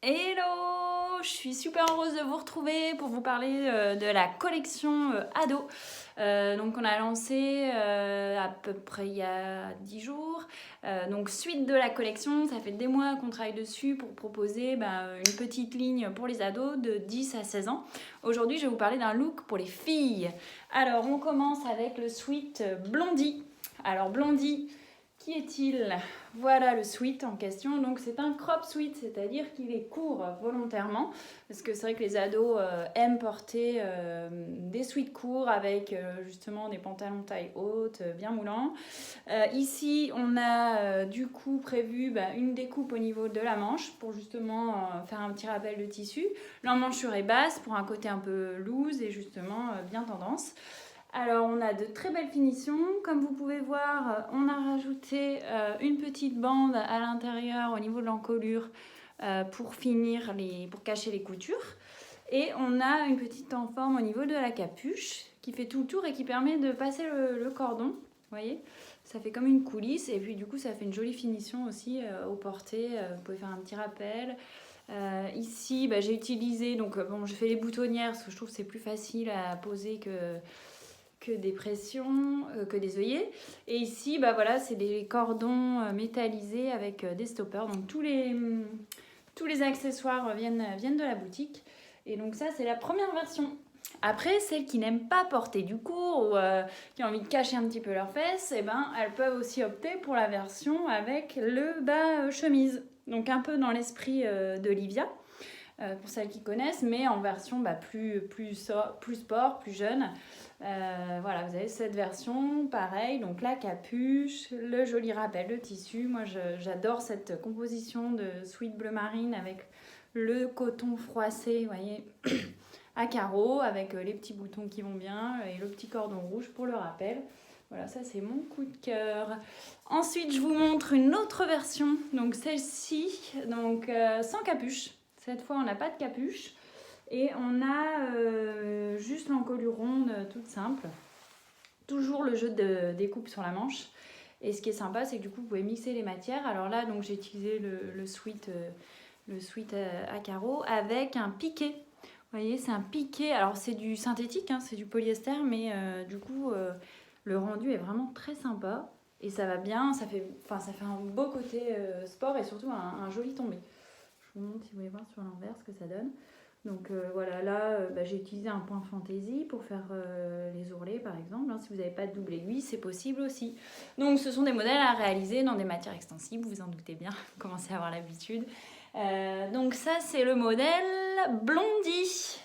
Hello! Je suis super heureuse de vous retrouver pour vous parler de la collection ado. Donc on a lancé à peu près il y a 10 jours. Donc suite de la collection, ça fait des mois qu'on travaille dessus pour proposer une petite ligne pour les ados de 10 à 16 ans. Aujourd'hui, je vais vous parler d'un look pour les filles. Alors on commence avec le sweat Blondie. Alors Blondie, qui est-il? Voilà le sweat en question. Donc c'est un crop sweat, c'est-à-dire qu'il est court volontairement, parce que c'est vrai que les ados aiment porter des sweats courts avec justement des pantalons taille haute, bien moulants. Ici, on a du coup prévu une découpe au niveau de la manche pour justement faire un petit rappel de tissu. L'emmanchure est basse pour un côté un peu loose et justement bien tendance. Alors on a de très belles finitions, comme vous pouvez voir on a rajouté une petite bande à l'intérieur au niveau de l'encolure pour cacher les coutures, et on a une petite en forme au niveau de la capuche qui fait tout le tour et qui permet de passer le cordon, vous voyez, ça fait comme une coulisse et puis du coup ça fait une jolie finition aussi au porté, vous pouvez faire un petit rappel. Ici j'ai utilisé, je fais les boutonnières parce que je trouve que c'est plus facile à poser que des pressions, que des œillets. Et ici, voilà, c'est des cordons métallisés avec des stoppers. Donc tous les accessoires viennent de la boutique. Et donc ça, c'est la première version. Après, celles qui n'aiment pas porter du court ou qui ont envie de cacher un petit peu leurs fesses, elles peuvent aussi opter pour la version avec le bas chemise. Donc un peu dans l'esprit d'Olivia. Pour celles qui connaissent, mais en version plus sport, plus jeune. Voilà, vous avez cette version, pareil, donc la capuche, le joli rappel de tissu. Moi, j'adore cette composition de sweat bleu marine avec le coton froissé, vous voyez, à carreaux, avec les petits boutons qui vont bien et le petit cordon rouge pour le rappel. Voilà, ça c'est mon coup de cœur. Ensuite, je vous montre une autre version, donc celle-ci, sans capuche. Cette fois, on n'a pas de capuche et on a juste l'encolure ronde toute simple. Toujours le jeu de découpe sur la manche. Et ce qui est sympa, c'est que du coup, vous pouvez mixer les matières. Alors là, j'ai utilisé le sweat à carreaux avec un piqué. Vous voyez, c'est un piqué. Alors, c'est du synthétique, c'est du polyester, mais du coup, le rendu est vraiment très sympa. Et ça va bien, ça fait un beau côté sport et surtout un joli tombé. Je vous montre si vous voulez voir sur l'envers ce que ça donne. Donc voilà, là j'ai utilisé un point fantaisie pour faire les ourlets par exemple. Si vous n'avez pas de double aiguille, c'est possible aussi. Donc ce sont des modèles à réaliser dans des matières extensibles, vous en doutez bien, vous commencez à avoir l'habitude. Donc ça c'est le modèle Blondie.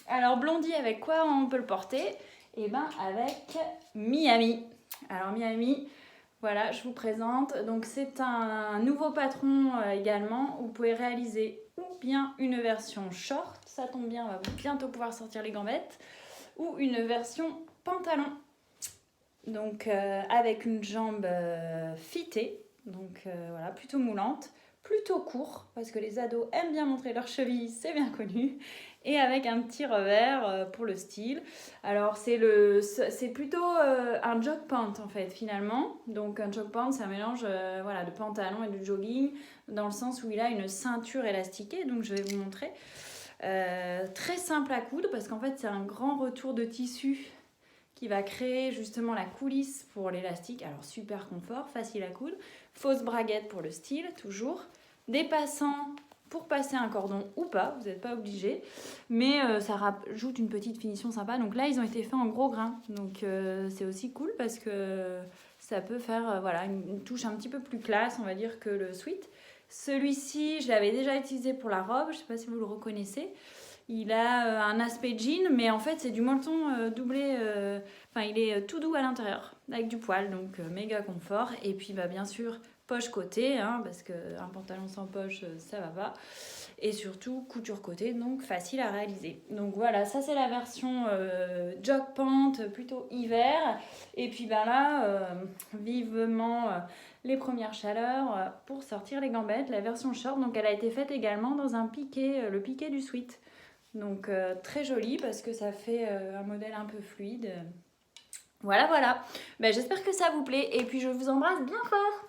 Alors Blondie, avec quoi on peut le porter? Avec Miami. Alors Miami, voilà, je vous présente. Donc c'est un nouveau patron également. Vous pouvez réaliser ou bien une version short, ça tombe bien, on va bientôt pouvoir sortir les gambettes, ou une version pantalon. Donc avec une jambe fitée, voilà, plutôt moulante, plutôt court, parce que les ados aiment bien montrer leurs chevilles, c'est bien connu, et avec un petit revers pour le style. Alors c'est plutôt un jog pant en fait finalement. Donc un jog pant, c'est un mélange de pantalon et de jogging, dans le sens où il a une ceinture élastiquée, donc je vais vous montrer. Très simple à coudre, parce qu'en fait c'est un grand retour de tissu qui va créer justement la coulisse pour l'élastique. Alors super confort, facile à coudre. Fausse braguette pour le style, toujours. Des passants pour passer un cordon ou pas, vous n'êtes pas obligé. Mais ça rajoute une petite finition sympa. Donc là, ils ont été faits en gros grain. Donc c'est aussi cool parce que ça peut faire une touche un petit peu plus classe, on va dire, que le sweat. Celui-ci, je l'avais déjà utilisé pour la robe. Je ne sais pas si vous le reconnaissez. Il a un aspect jean, mais en fait c'est du molleton doublé, il est tout doux à l'intérieur, avec du poil, donc méga confort. Et puis bien sûr, poche côté, parce qu'un pantalon sans poche, ça va pas. Et surtout, couture côté, donc facile à réaliser. Donc voilà, ça c'est la version jog pant, plutôt hiver. Et puis vivement les premières chaleurs pour sortir les gambettes. La version short, donc elle a été faite également dans un piqué, le piqué du sweat. Donc très joli parce que ça fait un modèle un peu fluide. Voilà. J'espère que ça vous plaît et puis je vous embrasse bien fort.